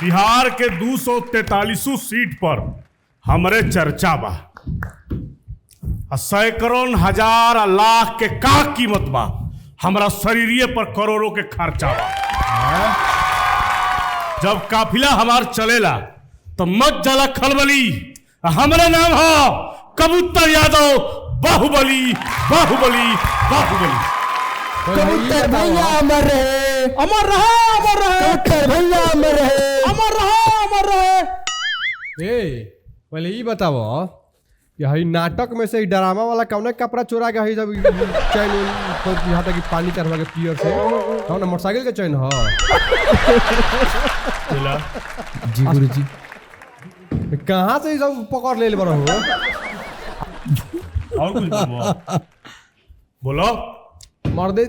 बिहार के 243 सीट पर हमरे चर्चा बा। सैकड़ों हजार लाख के का कीमत बा, हमरा शरीरिये पर करोड़ों के खर्चा बा। जब काफिला हमार चलेला तो मत जला खलबली। हमारा नाम है कबूतर यादव बाहुबली बाहुबली बाहुबली। कबूतर भैया अमर रहे, अमर रहे, अमर रहे, कबूतर भैया अमर रहे, अमर रहे, अमर रहे। पहले ये बताओ कि हई नाटक में से ड्रामा वाला कौन कपड़ा चोरा के हई जब चैन यहाँ तक पानी चढ़वा के पियर से कौन मोटरसाइकिल के चैन हो? जी गुरुजी। कहाँ से सब पकड़ ले बड़ा हो? और कुछ बोलो। मर्दे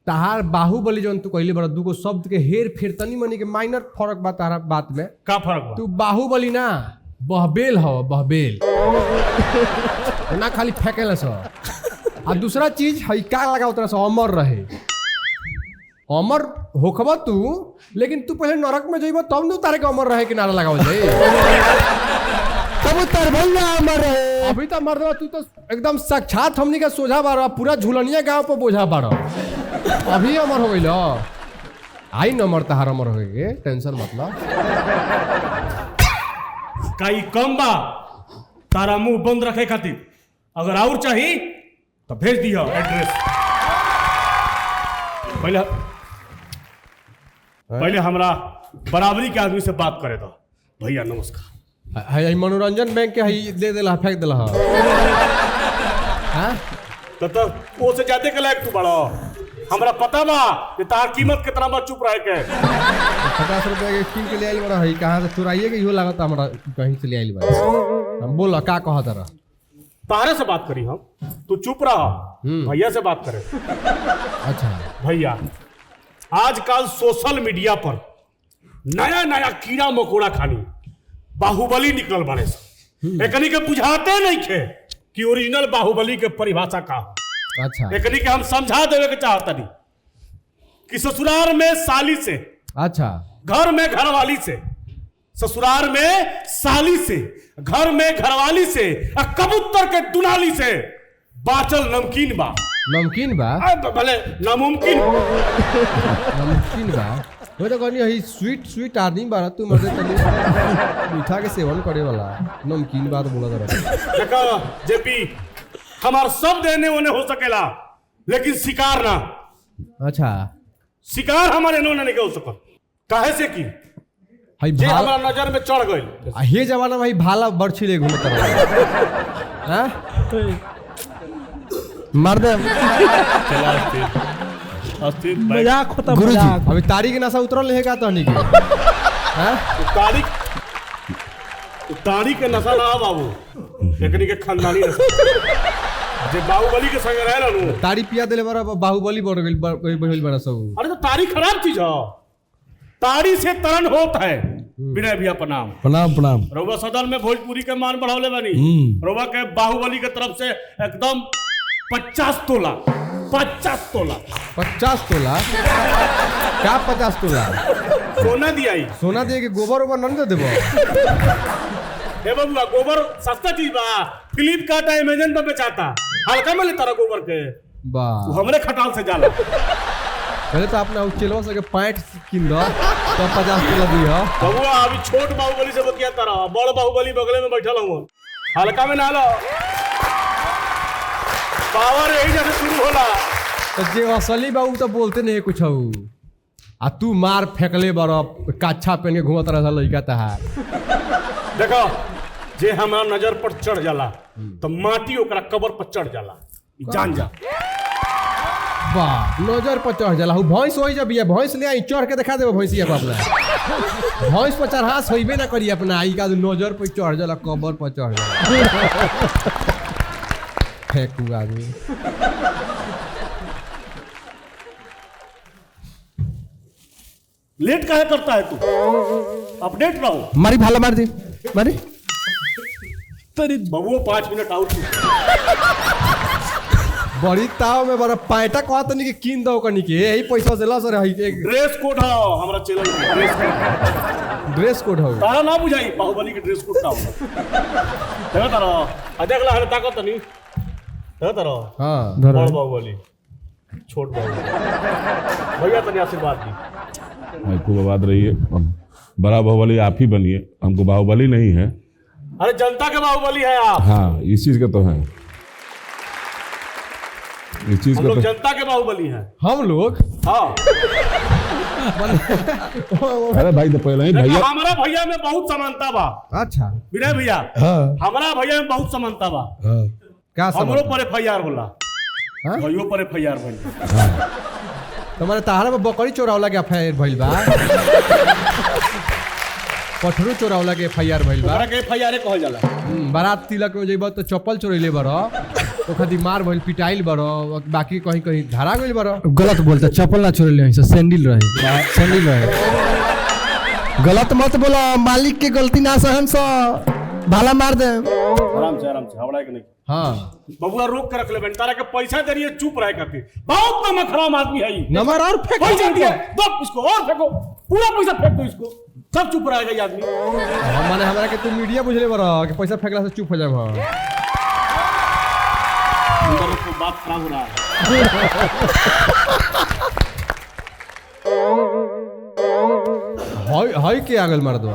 तहार बाहुबली जौन तू कहली बड़ा दूगो शब्द के हेर फेर तनी मनी के माइनर फर्क बा तारा बात में। का फर्क बा? तू बाहुबली ना बहबेल हो, बहबेल ना खाली फेंकेला सो। आ दूसरा चीज हई का लगा उतरा सो अमर रहे। अमर होखबा तू, लेकिन तू पहले नरक में जइबा तब न तारे के अमर रहे के नारा लगावल जाए। कबूतर भैया अमर रहे। अभी तो मर्दवा तू तो एकदम साक्षात हमनी का सोझा बारा, पूरा झुलनिया गांव पर बोझा बारा। अभी अमर हो गइल। आई न अमर तहार अमर हो गए, टेंशन मतलब। काई कम बा तारा मुंह बंद रखे खातिर। अगर और चाहिए तो भेज दिया एड्रेस। पहले हमरा बराबरी के आदमी से बात करे दो। भैया नमस्कार। हई मनोरंजन बैंक के हई दे देला, फेंक देला। हां तो वो से ज्यादा के लायक तू बड़ा। हमरा पता बा कि तार कीमत कितना बा, चुप रह के। 50 रुपया के किन के ले आइल बड़ा हई, कहाँ से चुराइए के इहो लागत हमरा कहीं से ले आइल बड़ा। हम बोला का कहत रहा? तारे से बात करी हम, तू चुप रहा। भैया से बात करे। अच्छा भैया आजकल सोशल मीडिया पर नया नया कीड़ा मकोड़ा खानी बाहुबली निकल बने से। एकनी के बुझाते नहीं थे कि ओरिजिनल बाहुबली के परिभाषा का हो। अच्छा एकनी के हम समझा देवे के चाहता नहीं कि ससुराल में साली से, अच्छा घर में घरवाली से, ससुराल में साली से, घर में घरवाली से, कबूतर के दुनाली से बाचल नमकीन बा। नमकीन बा? भले नामुमकिन नमकीन बा। वो तो कहनी हई स्वीट स्वीट आदमी बारा तू, मर्दे तनी मीठा के सेवन करे वाला। नमकीन बात बोला जरा। देखा जेपी, हमार सब देने ओने हो सकेला, लेकिन शिकार ना। अच्छा शिकार हमारे इन्होंने नहीं हो सका। काहे से की हई जे हमारा नजर में चढ़ गई। हे जमाना में हई भाला बरछी ले घूमत रहा। हां मर्द मजाक होता गुरुजी। मजाक। अभी तारीख नशा उतरल है का तहनी के? हां तारीख के नशा ना बाबू, एकनी के खानदानी नशा। जे बाहुबली के संग रहे नु तारी पिया देले बड़ा बाहुबली बढ़ गइल बड़ा सब। अरे तो तारीख खराब चीज हो। तारी से तरण होता है। विनय भैया प्रणाम। प्रणाम प्रणाम। रउवा सदन में भोजपुरी के मान बढ़ावले बानी। रउवा के बाहुबली के तरफ से एकदम 50 तोला 50 तोला 50 तोला क्या? 50 तोला सोना दिया। सोना दे के गोबर ओबर नन दे देबो? हे बबुआ, गोबर सस्ता चीज बा। फ्लिपकार्ट अमेज़न पे बेचाता। हल्का में ले तारा गोबर के। वाह, वो हमरे खटाल से जाला। पहले तो अपना चेलवा से के पैंट किन दो तो 50 तोला दी हो। बबुआ अभी छोट बाहुबली से बतिया तारा, बड़ बाहुबली बगले में बैठल हूं। हल्का में ना लो, पावर यही जैसे शुरू होला। तो जे असली बाबू तो बोलते नहीं कुछ हो। आ तू मार फेंकले बड़ा काछा पहन के घूमत रहा लड़का तहार। देखो, जे हमारा नजर पर चढ़ जाला तो माटी ओकरा कबर पर चढ़ जाला। जान जा। वाह, नजर पर चढ़ जाला। हूँ भैंस हो जब ये भैंस ले आई चढ़ के दिखा देबो भैंसिया को अपना। भैंस पर चढ़ास होइबे ना करी अपना। आई का नजर पर चढ़ जाला, कबर पर चढ़ जाला। फेंकू आदमी। लेट काहे करता है तू? अपडेट रहो। मारी भाला मार दी मारी। तेरी बबुआ 5 मिनट आउट। बड़ी ताव में बड़ा पैंटा कहत नहीं कि कीन दो कनी के यही पैसा से ला सर है एक ड्रेस कोड हो हमरा चैनल के ड्रेस कोड हो तारा ना बुझाई बाहुबली के ड्रेस कोड का होला देखा तारा देख ला हर ताकत नहीं देखा तारा हां बड़ बाहुबली छोट बाहुबली भैया तनी आशीर्वाद दी आपको आबाद रहिए बड़ा बाहुबली आप ही बनिए हमको बाहुबली नहीं है अरे जनता के बाहुबली है आप हाँ इस चीज का तो है इस चीज हम का लोग तो जनता के बाहुबली हैं हम लोग हाँ अरे भाई तो पहले ही भैया हमारा भैया में बहुत समानता बा अच्छा विनय भैया हाँ हमारा भैया में बहुत समानता बा हाँ क्या हमरो समझ पर एफआईआर होला हाँ? भैयो पर एफआईआर भइल तुम्हारे ताहरा में बकरी चोरावला के एफआईआर भइल बा पठरू चोरावला के एफआईआर भइल बा ओकरा के एफआईआर कहल जाला बारात तिलक में जइबा तो चप्पल चोरैले बरो तो खादी मार भइल पिटाइल बरो बाकी कहीं कहीं धरा गइल बरो गलत बोलता चप्पल ना छोड़ ले सैंडल रहे सैंडल रहे गलत मत बोलो मालिक के गलती ना सहन सा भाला मार दे आराम से हवड़ा के नहीं हाँ बबुआ रोक के रख ले बेन तारा के पैसा दे रही है चुप रहे खातिर बहुत नमक हराम आदमी है ये नंबर और फेंक पैसा दिया दो इसको और फेंको पूरा पैसा फेंक दो इसको सब चुप रहेगा ये आदमी माने हमरा के तू मीडिया बुझले बरो कि पैसा फेंकला से चुप हो जाब इधर को बात खराब हो रहा है हई के आगल मार दो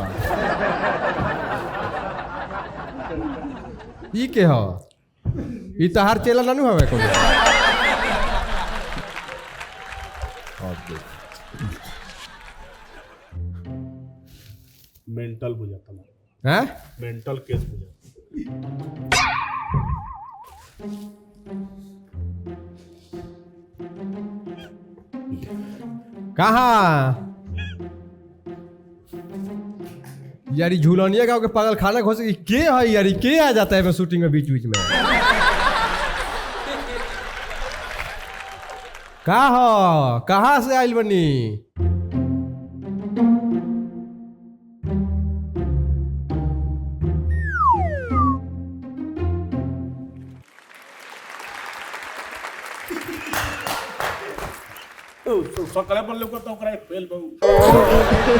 ई के ह ई तहार चेला नानू हवे कोनो मेंटल बुझाता ना हैं मेंटल केस बुझाता कहाँ यारी झूलनिया गाँव के पागल खाना खोस के है यारी के आ जाता है मैं शूटिंग में बीच बीच में का हो कहाँ से आइल बनी सकले पर लोग तो ओकरा फेल बहु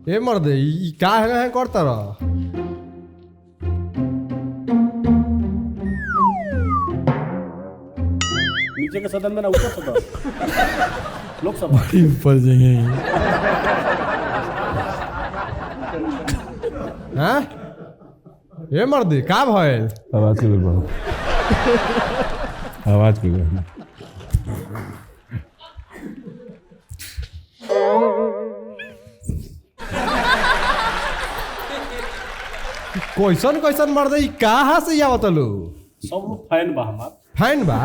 ए मर्दे ई का है करता रह नीचे के सदन में ना ऊपर सदन लोकसभा ऊपर जाएंगे हैं ए मर्दे का भइल आवाज के बढ़ो आवाज के बढ़ो कैसन कैसन मर्दे ई कहाँ से आवत लो सब लोग फैन बा हमार फैन बा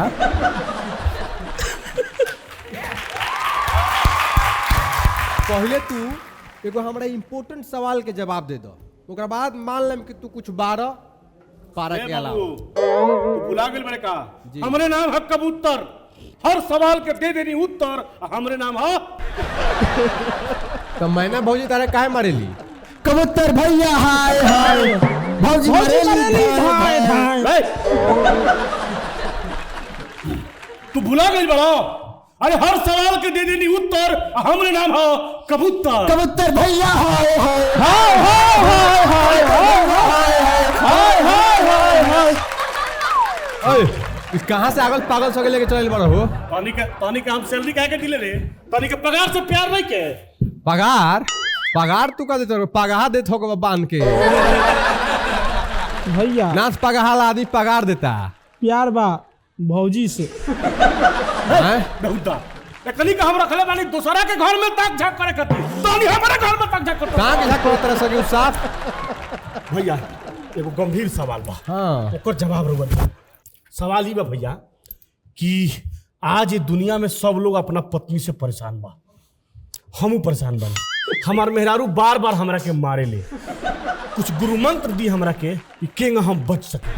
पहले तू एगो हमरा इम्पोर्टेंट सवाल के जवाब दे दो ओकरा बाद मान लेम कि तू कुछ 12 पारा के अलावा तू भुला गेल बड़े का हमरे नाम है कबूतर हर सवाल के दे देनी उत्तर हमरे नाम है तो मैंने भौजी तारे काहे मारेली कबूतर भैया हाय हाय भौजी मरेली हाय हाय तू भुला गई बड़ा अरे हर सवाल के दे देनी उत्तर हमरे नाम है कबूतर कबूतर भैया हाय हाय हाय हाय हाय हाय हाय हाय हाय हाय ओए इस कहां से आगल पागल सगे लेके चल बड़ा हो तानी के हम सैलरी काहे के दिले रे तानी के पगार से प्यार नहीं के पगार पगार तू का देते हो पगार देत हो बांध के भैया नाच पगार आदमी पगार देता प्यार बा भौजी से हैं बहुता कनी का हम रखले बानी दूसरा के घर में ताक झाक करे खातिर तानी हमारे घर में ताक झाक करता कहां के झाक तरह सके साफ भैया एगो गंभीर सवाल बा हां ओकर जवाब रुआ सवाल ही बा भैया कि आज ये दुनिया में सब लोग अपना पत्नी से परेशान बा हमू परेशान बा हमार मेहरारू बार बार हमरा के मारे ले कुछ गुरु मंत्र दी हमरा के कि केंगा हम बच सके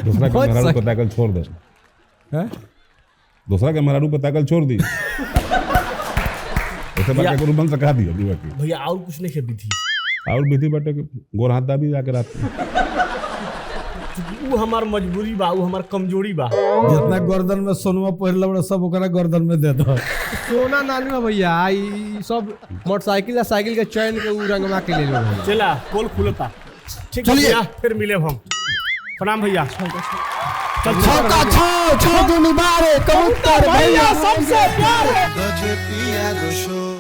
दूसरा के मेहरारू पे ताकल छोड़ दे हैं दूसरा के मेहरारू पे ताकल छोड़ दी ऐसे बात करूँ बन सका दिया अभी बाकी भैया और कुछ नहीं है विधि और विधि बाटे के गोर हाथ दाबी जाके रात में। वो हमार मजबूरी बा, वो हमार कमजोरी बा। जितना गर्दन में सोनवा पहिरले बड़ा सब ओकरा गर्दन में दे दो। सोना नानी बा भैया, ई सब मोटरसाइकिल या साइकिल के चैन के उ रंगवा के ले लो भैया। चला पोल खुलता। ठीक है भैया, फिर मिले हम। प्रणाम भैया। छक्का छो छो दुनी बारे कबूतर भैया सबसे प्यारे गजे पिया दो शो